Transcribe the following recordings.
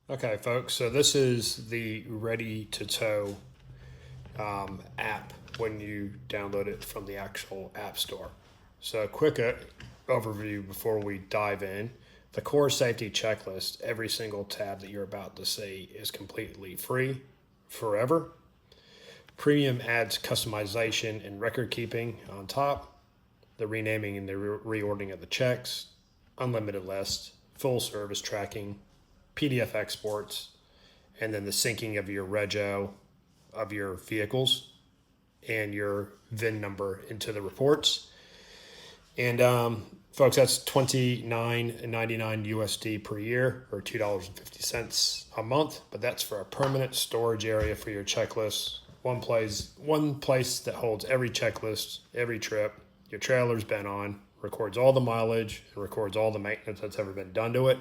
Okay, folks, so this is the Ready to Tow app when you download it from the actual App Store. So, a quick overview before we dive in. The core safety checklist, every single tab that you're about to see is completely free forever. Premium adds customization and record keeping on top, the renaming and the reordering of the checks, unlimited list, full service tracking, PDF exports, and then the syncing of your rego of your vehicles and your VIN number into the reports. And folks, that's $29.99 USD per year, or $2.50 a month. But that's for a permanent storage area for your checklist. One place that holds every checklist, every trip your trailer's been on, records all the mileage, and records all the maintenance that's ever been done to it.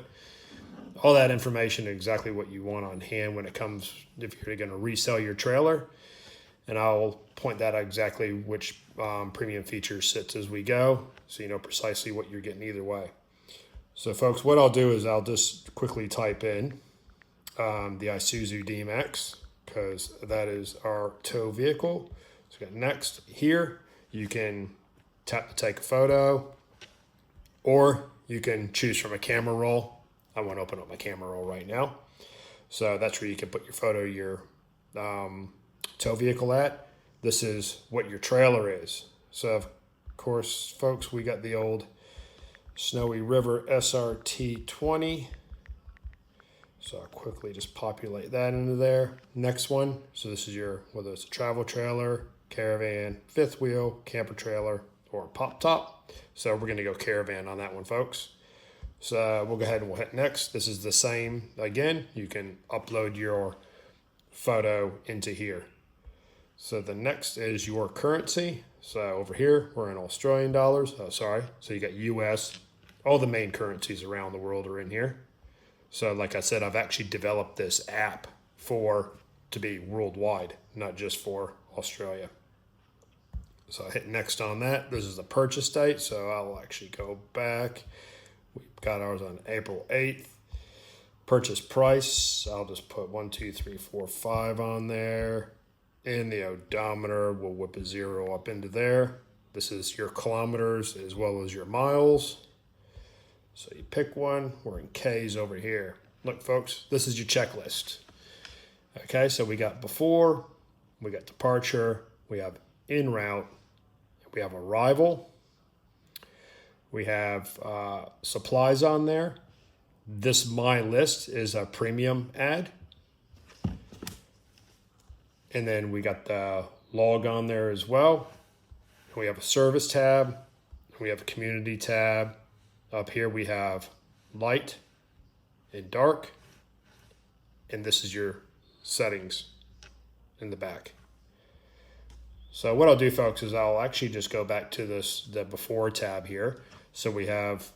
All that information is exactly what you want on hand when it comes, if you're going to resell your trailer. And I'll point that out exactly which premium feature sits as we go, so you know precisely what you're getting either way. So folks, what I'll do is I'll just quickly type in the Isuzu D-Max, because that is our tow vehicle. So we got next here, you can tap to take a photo, or you can choose from a camera roll. I want to open up my camera roll right now. So that's where you can put your photo of your tow vehicle at. This is what your trailer is. So of course, folks, we got the old Snowy River SRT 20. So I'll quickly just populate that into there. Next one. So this is your, whether it's a travel trailer, caravan, fifth wheel, camper trailer, or pop top. So we're going to go caravan on that one, folks. So we'll go ahead and we'll hit next. This is the same again. You can upload your photo into here. So the next is your currency. So over here, we're in Australian dollars. Oh, sorry. So you got US. All the main currencies around the world are in here. So like I said, I've actually developed this app to be worldwide, not just for Australia. So I hit next on that. This is the purchase date. So I'll actually go back. We've got ours on April 8th. Purchase price, I'll just put 1, 2, 3, 4, 5 on there. And the odometer, we'll whip a 0 up into there. This is your kilometers as well as your miles. So you pick one. We're in K's over here. Look, folks, this is your checklist. Okay, so we got before, we got departure, we have en route, we have arrival. We have supplies on there. This My List is a premium ad. And then we got the log on there as well. We have a service tab. We have a community tab. Up here we have light and dark. And this is your settings in the back. So what I'll do, folks, is I'll actually just go back to the before tab here. So we have,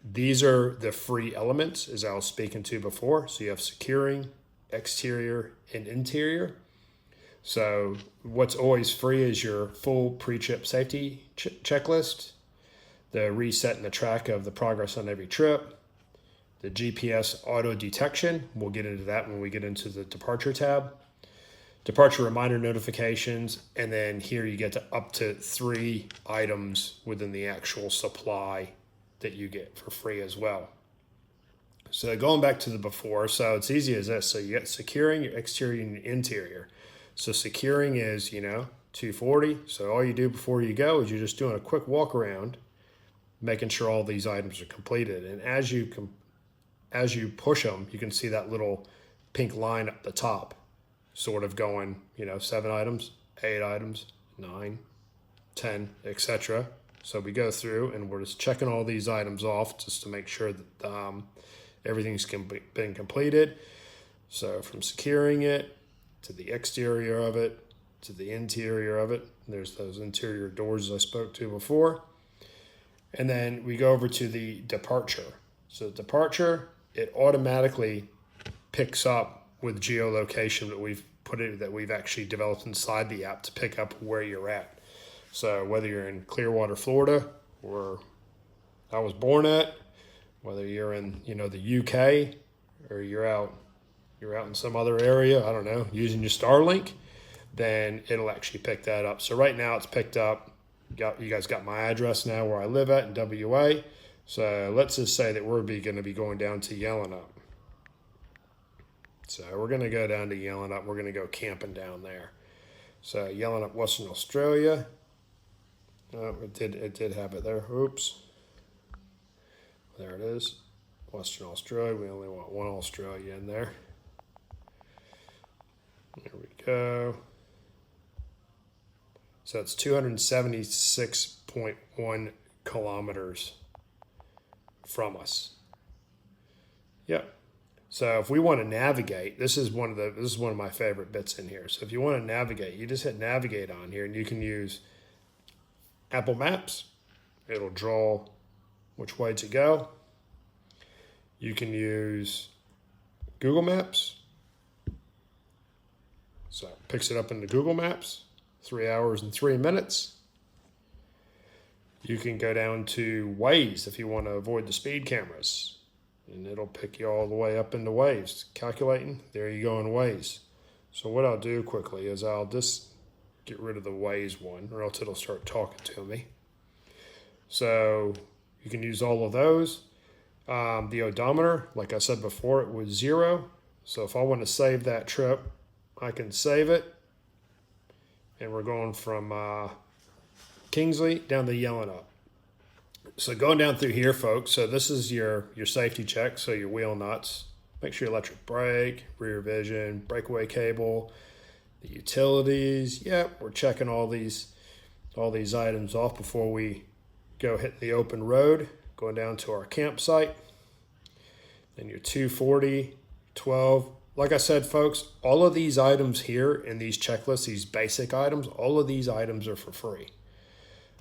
these are the free elements as I was speaking to before. So you have securing, exterior, and interior. So what's always free is your full pre-trip safety checklist, the reset and the track of the progress on every trip, the GPS auto detection. We'll get into that when we get into the departure tab. Departure reminder notifications, and then here you get to up to 3 items within the actual supply that you get for free as well. So going back to the before, so it's easy as this. So you get securing your exterior and interior. So securing is, 240. So all you do before you go is you're just doing a quick walk around, making sure all these items are completed. And as you push them, you can see that little pink line up the top, sort of going, 7 items, 8 items, 9, 10, etc. So we go through and we're just checking all these items off just to make sure that everything's been completed. So from securing it to the exterior of it to the interior of it, there's those interior doors I spoke to before. And then we go over to the departure. So departure, it automatically picks up with geolocation that we've actually developed inside the app to pick up where you're at. So whether you're in Clearwater, Florida, where I was born at, whether you're in the UK or you're out you're out in some other area, I don't know, using your Starlink, then it'll actually pick that up. So right now it's picked up. You guys got my address now where I live at in WA. So let's just say that we're going to be going down to Yellenup. So we're going to go down to Yellenup. We're going to go camping down there. So Yellenup, Western Australia. Oh, it did have it there. Oops. There it is. Western Australia. We only want one Australia in there. There we go. So it's 276.1 kilometers from us. Yep. So if we want to navigate, this is one of my favorite bits in here. So if you want to navigate, you just hit navigate on here, and you can use Apple Maps. It'll draw which way to go. You can use Google Maps. So it picks it up into Google Maps, 3 hours and 3 minutes. You can go down to Waze if you want to avoid the speed cameras, and it'll pick you all the way up into Waze. Calculating, there you go in Waze. So what I'll do quickly is I'll just get rid of the Waze one, or else it'll start talking to me. So you can use all of those. The odometer, like I said before, it was 0. So if I want to save that trip, I can save it. And we're going from Kingsley down to Yellenup. So going down through here, folks, so this is your safety check. So your wheel nuts, make sure your electric brake, rear vision, breakaway cable, the utilities. Yep, we're checking all these items off before we go hit the open road, going down to our campsite. Then your 240, 12. Like I said, folks, all of these items here in these checklists, these basic items, all of these items are for free.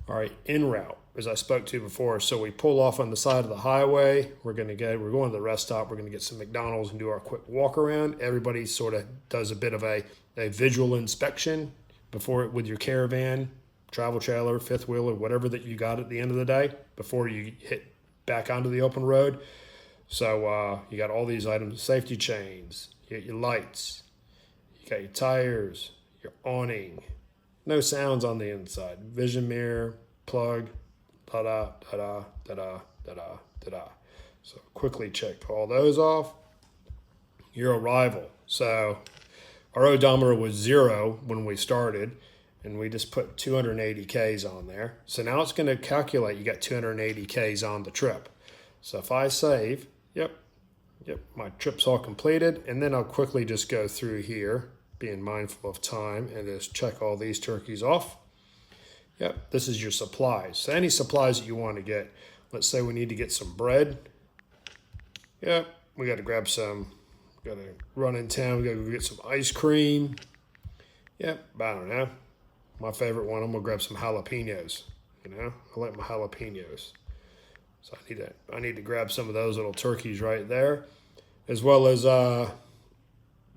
All right, en route, as I spoke to before. So we pull off on the side of the highway. We're going to the rest stop. We're going to get some McDonald's and do our quick walk around. Everybody sort of does a bit of a visual inspection before with your caravan, travel trailer, fifth wheeler, whatever that you got at the end of the day before you hit back onto the open road. So you got all these items, safety chains, you got your lights, you got your tires, your awning, no sounds on the inside, vision mirror, plug, da-da, da-da, da-da, da-da, da-da. So quickly check all those off. Your arrival. So our odometer was 0 when we started, and we just put 280 Ks on there. So now it's going to calculate you got 280 Ks on the trip. So if I save, yep, my trip's all completed, and then I'll quickly just go through here, being mindful of time, and just check all these turkeys off. Yep, this is your supplies. So any supplies that you want to get. Let's say we need to get some bread. Yep, we got to grab some. Got to run in town. We got to go get some ice cream. Yep, I don't know. My favorite one, I'm going to grab some jalapenos. You know, I like my jalapenos. So I need to grab some of those little turkeys right there, as well as I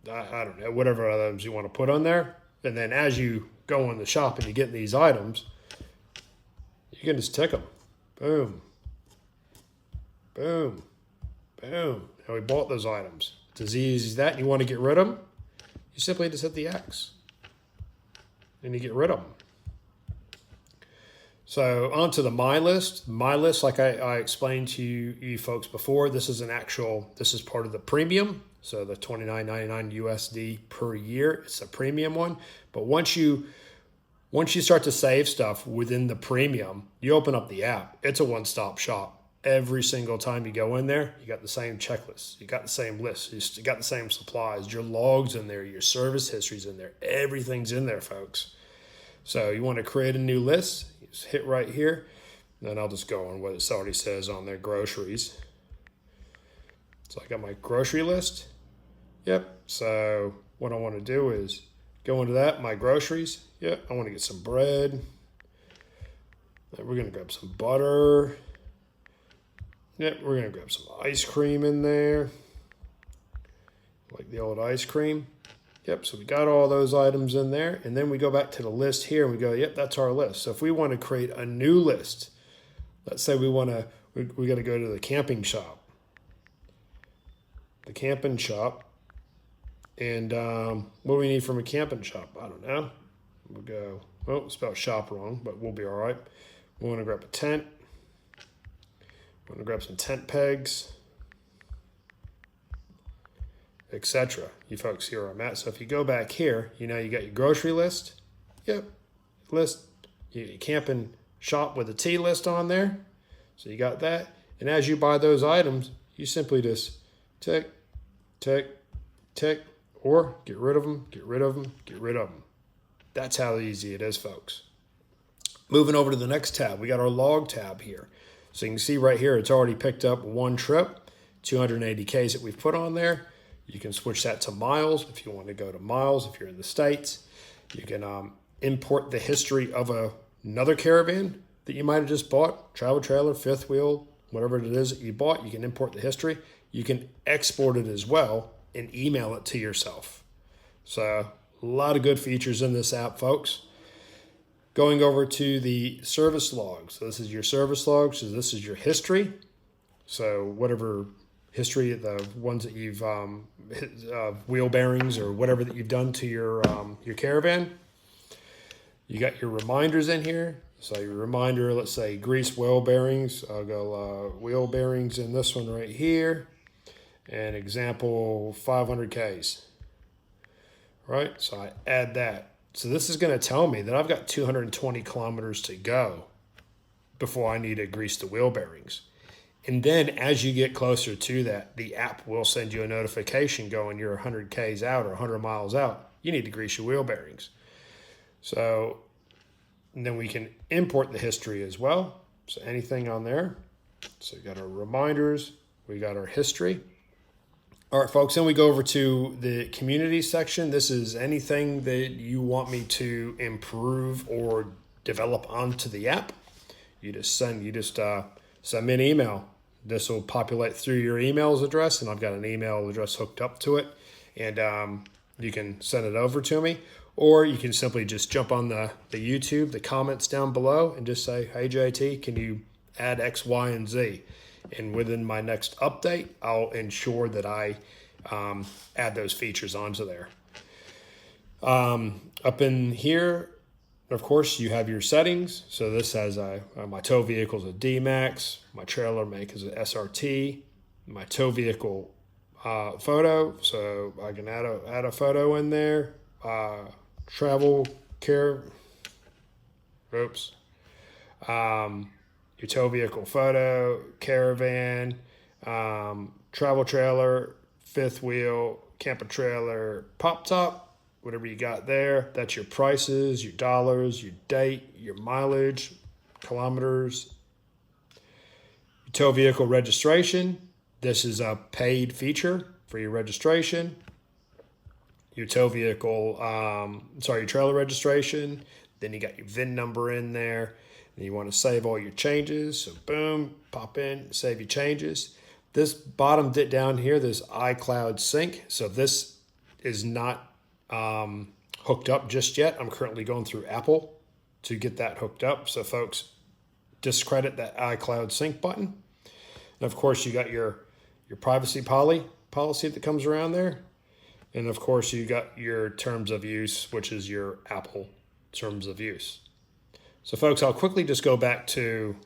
don't know, whatever items you want to put on there. And then as you go in the shop and you get these items, you can just tick them. Boom, boom, boom. And we bought those items. It's as easy as that. And you want to get rid of them, you simply just hit the X and you get rid of them. So on to the My List. My List, like I explained to you folks before, this is part of the premium. So the $29.99 USD per year, it's a premium one. But once you start to save stuff within the premium, you open up the app. It's a one-stop shop. Every single time you go in there, you got the same checklist. You got the same list. You got the same supplies. Your logs in there. Your service history's in there. Everything's in there, folks. So you want to create a new list, you just hit right here. Then I'll just go on what it already says on their groceries. So I got my grocery list. Yep. So what I want to do is go into that, my groceries. Yep. I want to get some bread. Then we're going to grab some butter. Yep. We're going to grab some ice cream in there. Like the old ice cream. Yep. So we got all those items in there. And then we go back to the list here and we go, yep, that's our list. So if we want to create a new list, let's say we got to go to the camping shop. The camping shop. And what do we need from a camping shop? I don't know. We'll go, oh, spelled shop wrong, but we'll be all right. We want to grab a tent. We want to grab some tent pegs, etc. You folks see where I'm at. So if you go back here, you know, you got your grocery list. Yep, list. Your camping shop with a T list on there. So you got that. And as you buy those items, you simply just tick, tick, tick, or get rid of them, get rid of them, get rid of them. That's how easy it is, folks. Moving over to the next tab, we got our log tab here. So you can see right here, it's already picked up one trip, 280 Ks that we've put on there. You can switch that to miles if you want to go to miles if you're in the States. You can import the history of another caravan that you might have just bought, travel trailer, fifth wheel, whatever it is that you bought. You can import the history. You can export it as well and email it to yourself. So a lot of good features in this app, folks. Going over to the service logs. So this is your service logs. So this is your history. So whatever history, the ones that you've wheel bearings or whatever that you've done to your caravan. You got your reminders in here. So your reminder, let's say grease wheel bearings. I'll go wheel bearings in this one right here. And example 500 Ks. Right, so I add that. So this is going to tell me that I've got 220 kilometers to go before I need to grease the wheel bearings. And then as you get closer to that, the app will send you a notification going you're 100 Ks out or 100 miles out. You need to grease your wheel bearings. So and then we can import the history as well. So anything on there. So we got our reminders. We got our history. All right, folks, then we go over to the community section. This is anything that you want me to improve or develop onto the app. You just send me an email. This will populate through your emails address, and I've got an email address hooked up to it, and you can send it over to me, or you can simply just jump on the YouTube, the comments down below, and just say, hey, JT, can you add X, Y, and Z? And within my next update, I'll ensure that I add those features onto there. Up in here, of course, you have your settings. So this has my tow vehicle is a D-Max. My trailer make is an SRT. My tow vehicle photo, so I can add a photo in there. Travel care. Oops. Your tow vehicle photo, caravan, travel trailer, fifth wheel, camper trailer, pop top, whatever you got there. That's your prices, your dollars, your date, your mileage, kilometers. Your tow vehicle registration. This is a paid feature for your registration. Your tow vehicle, your trailer registration. Then you got your VIN number in there. And you want to save all your changes. So boom, pop in, save your changes. This bottom bit down here, this iCloud sync. So this is not hooked up just yet. I'm currently going through Apple to get that hooked up. So folks, discredit that iCloud sync button. And of course, you got your privacy policy that comes around there. And of course, you got your terms of use, which is your Apple terms of use. So folks, I'll quickly just go back to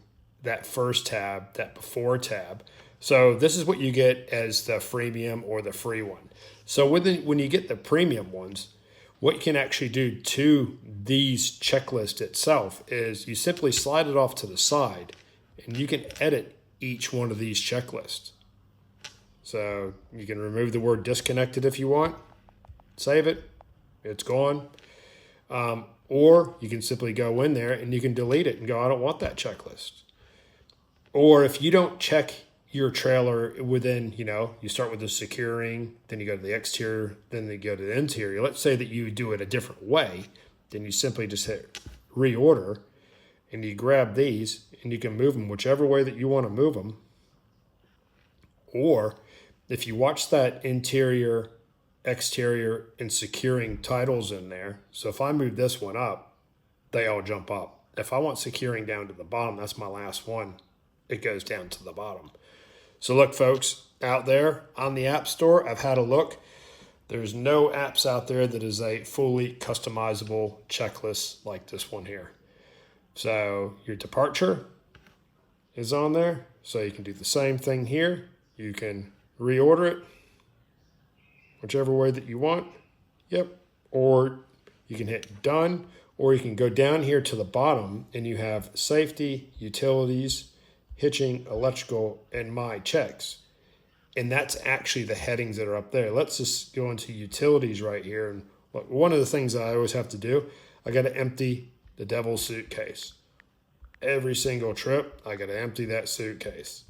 that first tab, that before tab. So this is what you get as the freemium or the free one. So when you get the premium ones, what you can actually do to these checklist itself is you simply slide it off to the side and you can edit each one of these checklists. So you can remove the word disconnected if you want, save it, it's gone. Or you can simply go in there and you can delete it and go, I don't want that checklist. Or if you don't check your trailer within, you start with the securing, then you go to the exterior, then you go to the interior. Let's say that you do it a different way, then you simply just hit reorder and you grab these and you can move them whichever way that you want to move them. Or if you watch that interior, exterior, and securing titles in there. So if I move this one up, they all jump up. If I want securing down to the bottom, that's my last one. It goes down to the bottom. So look, folks, out there on the App Store, I've had a look. There's no apps out there that is a fully customizable checklist like this one here. So your departure is on there. So you can do the same thing here. You can reorder it whichever way that you want. Yep. Or you can hit done, or you can go down here to the bottom and you have safety, utilities, hitching, electrical, and my checks. And that's actually the headings that are up there. Let's just go into utilities right here. And one of the things that I always have to do, I got to empty the devil's suitcase. Every single trip, I got to empty that suitcase.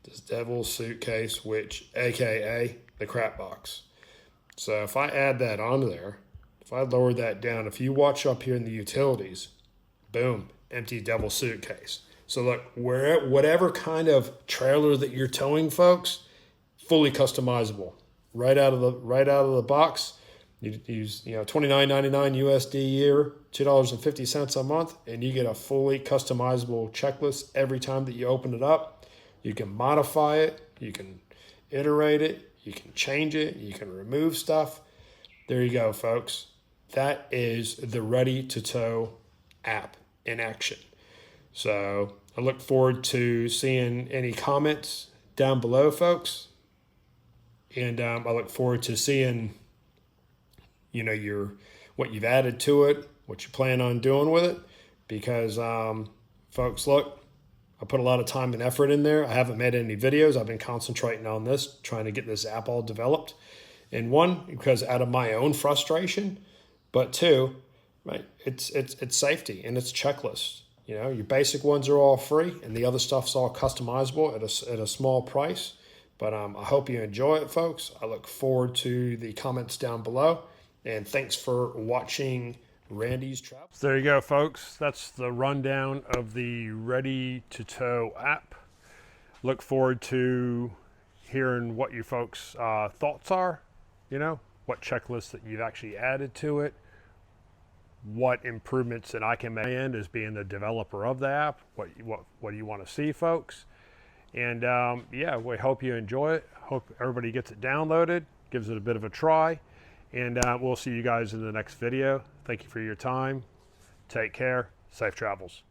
This devil's suitcase, which AKA the crap box. So if I add that onto there, if I lower that down, if you watch up here in the utilities, boom, empty devil's suitcase. So look, whatever kind of trailer that you're towing, folks, fully customizable. Right out of the box. You use $29.99 USD a year, $2.50 a month, and you get a fully customizable checklist every time that you open it up. You can modify it, you can iterate it, you can change it, you can remove stuff. There you go, folks. That is the Ready to Tow app in action. So I look forward to seeing any comments down below, folks. And I look forward to seeing, what you've added to it, what you plan on doing with it. Because, folks, look, I put a lot of time and effort in there. I haven't made any videos. I've been concentrating on this, trying to get this app all developed. And one, because out of my own frustration, but two, right, it's safety and it's checklists. Your basic ones are all free, and the other stuff's all customizable at a small price. But I hope you enjoy it, folks. I look forward to the comments down below. And thanks for watching Randy's Travel. So there you go, folks. That's the rundown of the Ready to Tow app. Look forward to hearing what you folks' thoughts are. What checklists that you've actually added to it. What improvements that I can make as being the developer of the app. What do you want to see, folks? And we hope you enjoy it. Hope everybody gets it downloaded, gives it a bit of a try. And we'll see you guys in the next video. Thank you for your time. Take care. Safe travels.